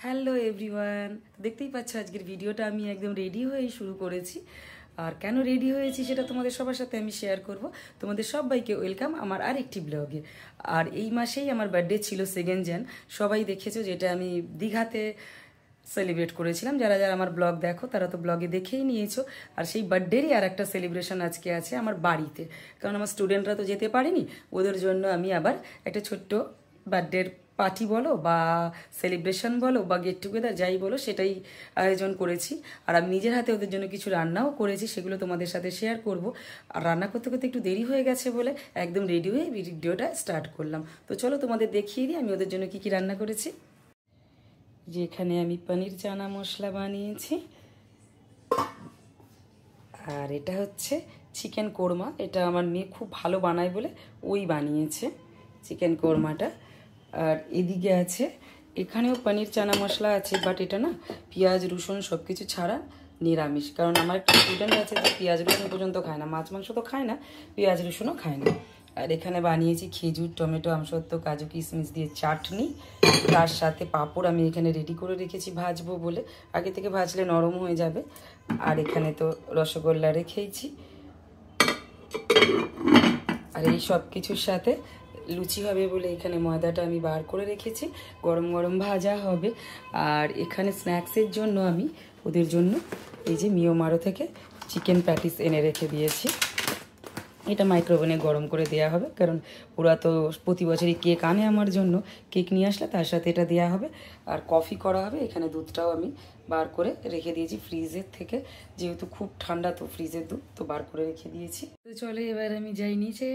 Hello everyone, দেখতেই পাচ্ছ আজকের ভিডিওটা আমি একদম রেডি হয়ে শুরু করেছি। আর কেন রেডি হয়েছি সেটা তোমাদের সবার সাথে আমি শেয়ার করব। তোমাদের সবাইকে ওয়েলকাম আমার আরেকটি ব্লগে। আর এই মাসেই আমার বার্থডে ছিল 2 জান। সবাই দেখেছো যেটা আমি দীঘাতে সেলিব্রেট করেছিলাম। যারা যারা আমার ব্লগ দেখো তারা তো ব্লগে দেখেই নিয়েছো। আর সেই বার্থডেরই আর একটা সেলিব্রেশন আজকে আছে আমার বাড়িতে, কারণ আমার স্টুডেন্টরা তো যেতে পারেনি। ওদের জন্য আমি আবার একটা ছোট্ট বার্থডের পার্টি বলো বা সেলিব্রেশন বলো বা গেট টুগেদার যাই বলো সেটাই আয়োজন করেছি। আর আমি নিজের হাতে ওদের জন্য কিছু রান্নাও করেছি, সেগুলো তোমাদের সাথে শেয়ার করব। আর রান্না করতে করতে একটু দেরি হয়ে গেছে বলে একদম রেডি হয়ে ভিডিওটা স্টার্ট করলাম। তো চলো তোমাদের দেখিয়ে দিই আমি ওদের জন্য কি কি রান্না করেছি। যে এখানে আমি পনির চানা মশলা বানিয়েছি, আর এটা হচ্ছে চিকেন কোরমা। এটা আমার মেয়ে খুব ভালো বানায় বলে ওই বানিয়েছে চিকেন কোরমাটা। আর এদিকে আছে, এখানেও পনির চানা মশলা আছে, বাট এটা না পেঁয়াজ রসুন সব কিছু ছাড়া নিরামিষ। কারণ আমার একটা স্টুডেন্ট আছে যে পেঁয়াজ রসুন পর্যন্ত খায় না, মাছ মাংস তো খায় না, পেঁয়াজ রসুনও খায় না। আর এখানে বানিয়েছি খেজুর টমেটো আমসত্ত্ব কাজু কিশমিশ দিয়ে চাটনি, তার সাথে পাঁপড় আমি এখানে রেডি করে রেখেছি ভাজবো বলে, আগে থেকে ভাজলে নরম হয়ে যাবে। আর এখানে তো রসগোল্লা রেখেইছি। আর এই সব কিছুর সাথে লুচি হবে বলে এখানে ময়দাটা আমি বার করে রেখেছি, গরম গরম ভাজা হবে। আর এখানে স্ন্যাক্সের জন্য আমি ওদের জন্য এই যে মিওমারো থেকে চিকেন প্যাটিস এনে রেখে দিয়েছি। এটা মাইক্রোওভেনে গরম করে দেওয়া হবে, কারণ ওরা তো প্রতি বছরই কেক আনে আমার জন্য, কেক নিয়ে আসলে তার সাথে এটা দেওয়া হবে। আর কফি করা হবে। এখানে দুধটাও আমি বার করে রেখে দিয়েছি ফ্রিজের থেকে, যেহেতু খুব ঠান্ডা তো ফ্রিজের দুধ তো বার করে রেখে দিয়েছি। তো চলে এবার আমি যাই নিচে,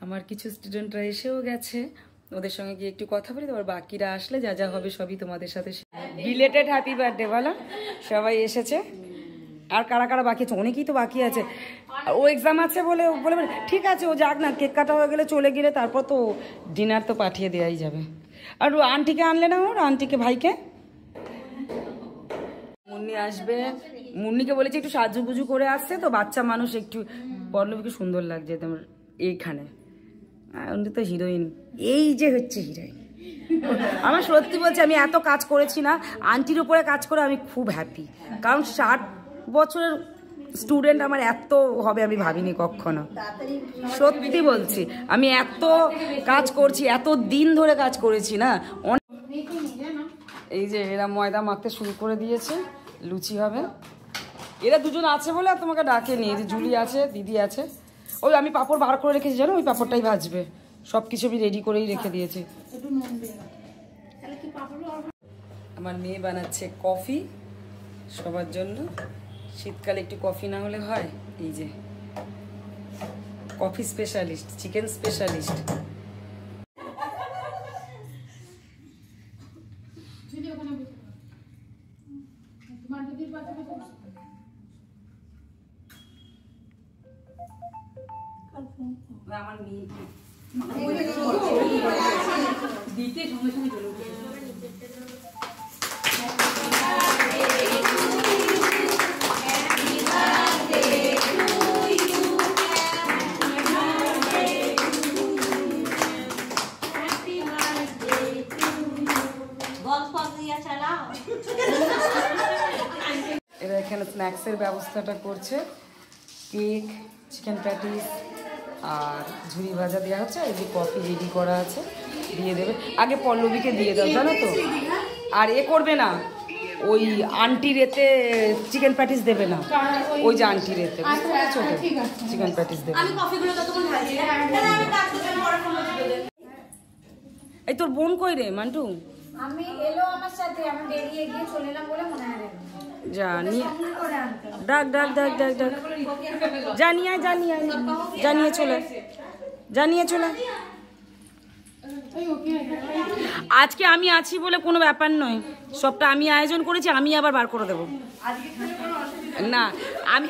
আমার কিছু স্টুডেন্টরা এসেও গেছে, ওদের সঙ্গে গিয়ে একটু কথা বলি, তারপর বাকিরা আসলে যা যা হবে সবই তোমাদের সাথে। বিলেটেড হ্যাপি বার্থডে বলো। সবাই এসেছে, আর কারা কারা বাকি আছে? অনেকেই তো বাকি আছে। ও এক্সাম আছে বলে বলে ঠিক আছে ও যাক না, কেক কাটা হয়ে গেলে চলে গেলে তারপর তো ডিনার তো পাঠিয়ে দেওয়াই যাবে। আর আন্টিকে আনলে না, ওর আন্টিকে ভাইকে। মুন্নি আসবে, মুন্নিকে বলেছি একটু সাজুগুজু করে আসছে তো, বাচ্চা মানুষ একটু পল্লবীকে সুন্দর লাগছে তোমার এইখানে। উনি তো হিরোইন, এই যে হচ্ছে হিরোইন। আমার সত্যি বলছি আমি এত কাজ করেছি না, আন্টির উপরে কাজ করে আমি খুব হ্যাপি। কারণ 60 বছরের স্টুডেন্ট আমার এত হবে আমি ভাবিনি কখনো। সত্যি বলছি আমি এত কাজ করছি, এত দিন ধরে কাজ করেছি না। এই যে এরা ময়দা মাখতে শুরু করে দিয়েছে, লুচি হবে। এরা দুজন আছে বলে আর তোমাকে ডাকে নিয়ে, যে জুলি আছে দিদি আছে। ওই আমি পাঁপড় বার করে রেখেছি জানো, ওই পাঁপড়টাই ভাজবে। সব কিছু আমি রেডি করেই রেখে দিয়েছি। আমার মেয়ে বানাচ্ছে কফি সবার জন্য। শীতকালে একটু কফি না হলে হয়। এই যে কফি স্পেশালিস্ট, চিকেন স্পেশালিস্ট। আমার মেয়ে দিতে সঙ্গে সঙ্গে চলে উঠে এরা এখানে স্ন্যাক্সের ব্যবস্থাটা করছে। কেক, চিকেন প্যাটিস আর ঝুড়ি ভাজা দেওয়া হচ্ছে। এই যে কফি রেডি করা আছে, দিয়ে দেবে। আগে পল্লবীকে দিয়ে দাও জানো তো। আর এ করবে না, ওই আন্টির এতে চিকেন প্যাটিস দেবে না, ওই যে আন্টির এতে চিকেন প্যাটিস দেবে। এই তোর বোন কই রে মান্টু? আমি এলো আমার সাথে, আমি বেরিয়ে গিয়ে চলে এলাম বলে মনে হয় যা নিয়ে ডাক ডাক ডাক ডাক ডাক জানিয়ে জানিয়ে জানিয়ে চলে জানিয়ে চলে। আজকে আমি আছি বলে কোনো ব্যাপার নয়, সবটা আমি আয়োজন করেছি, আমি আবার বার করে দেবো না। আমি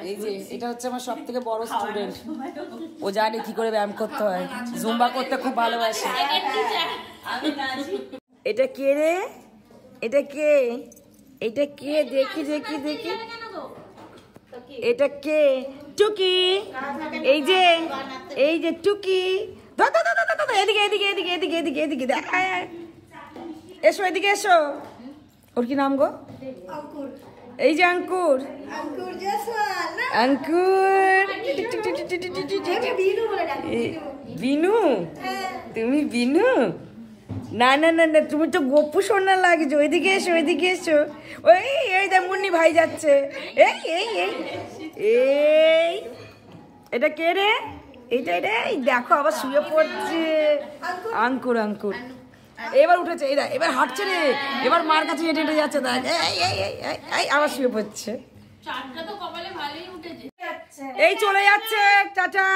এই যে এটা হচ্ছে আমার সব থেকে বড় স্টুডেন্ট, ও জানে কি করে ব্যায়াম করতে হয়, জুম্বা করতে খুব ভালোবাসে। এটা কে রে? এটা কে? এটা কে? দেখি দেখি দেখি, এটা কে? টুকি। এই যে টুকি। এদিকে এদিকে এদিকে এদিকে এদিকে এদিকে দেখ। এসো এদিকে এসো। ওর কি নাম গো? এই যে আঙ্কুর। আঙ্কুর বিনু, তুমি বিনু? না না না না, তুমি তো গপ্পু সোনা লাগছো। ওইদিকে এসো, ওইদিকে এসো। ওই এই দেখ মুন্নি ভাই যাচ্ছে। এই এই এই এই এটা কে রে? এইটা এটা দেখো আবার শুয়ে পড়ছে। আঙ্কুর আঙ্কুর এবার উঠেছে, এই দেখ এবার হাঁটছে রে, এবার মার কাছে হেঁটে হেঁটে যাচ্ছে। দেখ এই আবার শুয়ে পড়ছে। এই চলে যাচ্ছে, টাটা,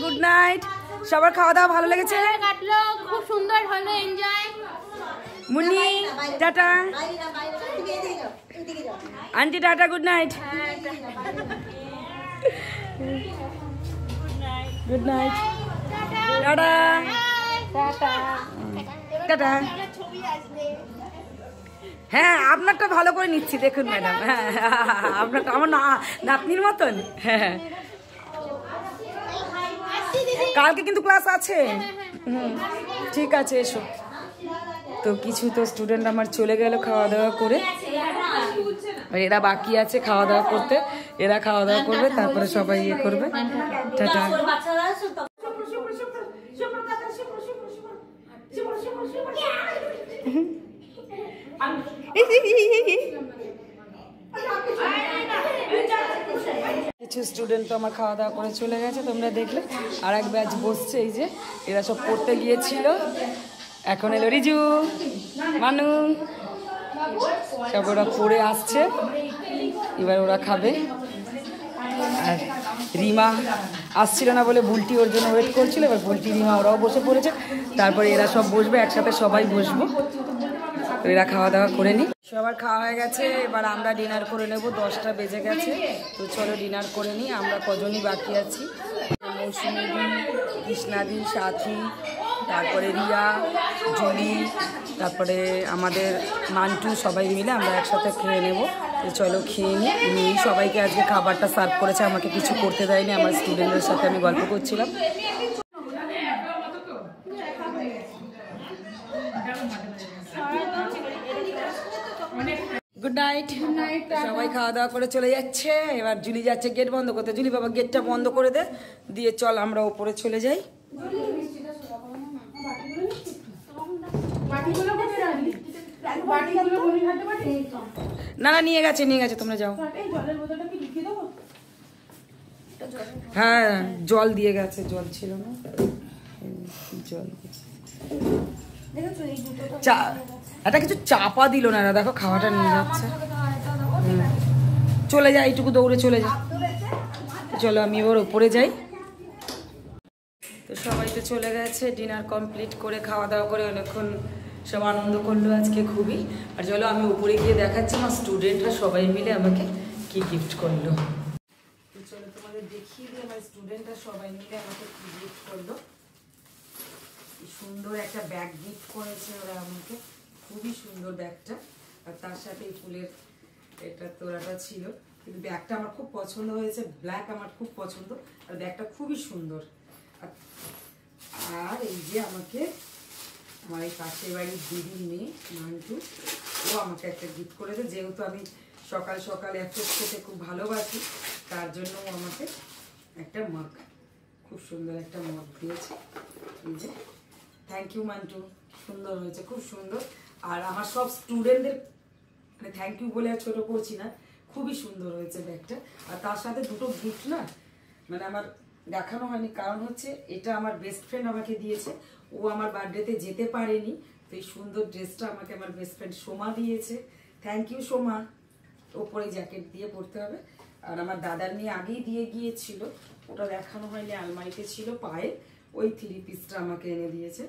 গুড নাইট। সবার খাওয়া দাওয়া ভালো লেগেছে? খুব সুন্দর হলো, enjoy. Munni tata, aunty tata, good night. Good night, tata tata. হ্যাঁ আপনারটা ভালো করে নিচ্ছি, দেখুন ম্যাডাম। হ্যাঁ আপনারটা আমার নাতনির মতন। হ্যাঁ কালকে কিন্তু ক্লাস আছে। ঠিক আছে এসো। তো কিছু তো স্টুডেন্ট আমার চলে গেল খাওয়া দাওয়া করে, এরা বাকি আছে খাওয়া দাওয়া করতে। এরা খাওয়া দাওয়া করবে, তারপরে সবাই ইয়ে করবে। টাটা। কিছু স্টুডেন্ট তো আমার খাওয়া দাওয়া করে চলে গেছে, তোমরা দেখলে। আর এক ব্যাচ বসছে, এই যে এরা সব পড়তে গিয়েছিল। এখন এলো রিজু, মানু, সব ওরা পড়ে আসছে, এবার ওরা খাবে। আর রিমা আসছিল না বলে বুলটি ওর জন্য ওয়েট করছিল। এবার বুলটি, রিমা ওরাও বসে পড়েছে। তারপরে এরা সব বসবে একসাথে, সবাই বসবো। এরা খাওয়া দাওয়া করে নি, সবার খাওয়া হয়ে গেছে। এবার আমরা ডিনার করে নেব, 10টা বেজে গেছে। তো চলো ডিনার করে নিই। আমরা কজনই বাকি আছি, মৌসুমী দি, কৃষ্ণাদি, সাথী, তারপরে রিয়া, জুলি, তারপরে আমাদের মান্টু, সবাই মিলে আমরা একসাথে খেয়ে নেব। তো চলো খেয়ে নিই। উনি সবাইকে আজকে খাবারটা সার্ভ করেছে, আমাকে কিছু করতে দেয়নি। আমার স্টুডেন্টদের সাথে আমি গল্প করছিলাম। Good night. সবাই খাওয়া দাওয়া করে চলে যাচ্ছে। এবার জুলি যাচ্ছে গেট বন্ধ করতে। জুলি বাবা গেটটা বন্ধ করে দে, দিয়ে চল আমরা ওপরে চলে যাই। না না নিয়ে গেছে, নিয়ে গেছে, তোমরা যাও। হ্যাঁ জল দিয়ে গেছে, জল ছিল না, জল। এটা কিছু চাপা দিল না, দেখো খাওয়াটা নিয়ে যাচ্ছে। চলে যাই, এইটুকু দৌড়ে চলে যাই। চলো আমি এবার ওপরে যাই। তো সবাই তো চলে গেছে, ডিনার কমপ্লিট করে খাওয়া দাওয়া করে অনেকক্ষণ সব আনন্দ করলো আজকে খুবই। আর চলো আমি উপরে গিয়ে দেখাচ্ছি আমার স্টুডেন্টরা সবাই মিলে আমাকে কি গিফট করলো। তো চলো তোমাদের দেখিয়ে দিই আমার স্টুডেন্টরা সবাই মিলে আমাকে কি গিফট করলো। সুন্দর একটা ব্যাগ গিফট করেছে ওরা আমাকে, খুবই সুন্দর ব্যাগটা। আর তার সাথে এই ফুলের এটা তোড়াটা ছিল, কিন্তু ব্যাগটা আমার খুব পছন্দ হয়েছে। ব্ল্যাক আমার খুব পছন্দ, আর ব্যাগটা খুবই সুন্দর। আর এই যে আমাকে আমার এই পাশের বাড়ির দিদির মেয়ে মান্টু, ও আমাকে একটা গিফট করেছে। যেহেতু আমি সকাল সকাল অ্যাপ্রোচ খেতে খুব ভালোবাসি, তার জন্য ও আমাকে একটা মগ, খুব সুন্দর একটা মগ দিয়েছে। এই যে থ্যাংক ইউ মান্টু, সুন্দর হয়েছে, খুব সুন্দর। আর আমার সব স্টুডেন্টদের মানে থ্যাংক ইউ বলে আর ছোটো করছি না, খুবই সুন্দর হয়েছে ব্যাগটা। আর তার সাথে দুটো গিফট না মানে আমার দেখানো হয়নি, কারণ হচ্ছে এটা আমার বেস্ট ফ্রেন্ড আমাকে দিয়েছে। ও আমার বার্থডেতে যেতে পারেনি, তো এই সুন্দর ড্রেসটা আমাকে আমার বেস্ট ফ্রেন্ড সোমা দিয়েছে। Thank you Soma. ওপরে জ্যাকেট দিয়ে পরতে হবে। আর আমার দাদার মেয়ে আগেই দিয়ে গিয়েছিল, ওটা দেখানো হয়নি, আলমারিতে ছিল পায়ে, ওই 3 পিসটা আমাকে এনে দিয়েছে।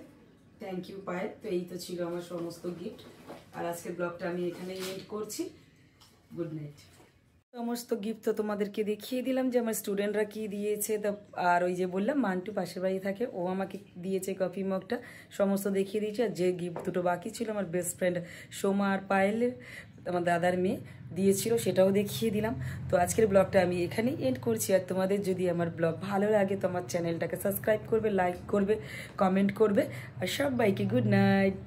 থ্যাংক ইউ পায়ে। তো এই তো ছিল আমার সমস্ত গিফট। আর আজকের ব্লগটা আমি এখানে এন্ড করছি। Good night. সমস্ত গিফট তো তোমাদেরকে দেখিয়ে দিলাম যে আমার স্টুডেন্টরা কি দিয়েছে। আর ওই যে বললাম মান্টু পাশের বাড়ি থাকে, ও আমাকে দিয়েছে কফি মগটা, সমস্ত দেখিয়ে দিয়েছে। আর যে গিফট দুটো বাকি ছিল আমার বেস্ট ফ্রেন্ড সোমা আর পায়েলের, আমার দাদার মেয়ে দিয়েছিল, সেটাও দেখিয়ে দিলাম। তো আজকের ব্লগটা আমি এখানেই এন্ড করছি। আর তোমাদের যদি আমার ব্লগ ভালো লাগে তো আমার চ্যানেলটাকে সাবস্ক্রাইব করবে, লাইক করবে, কমেন্ট করবে। আর সবাইকে গুড নাইট।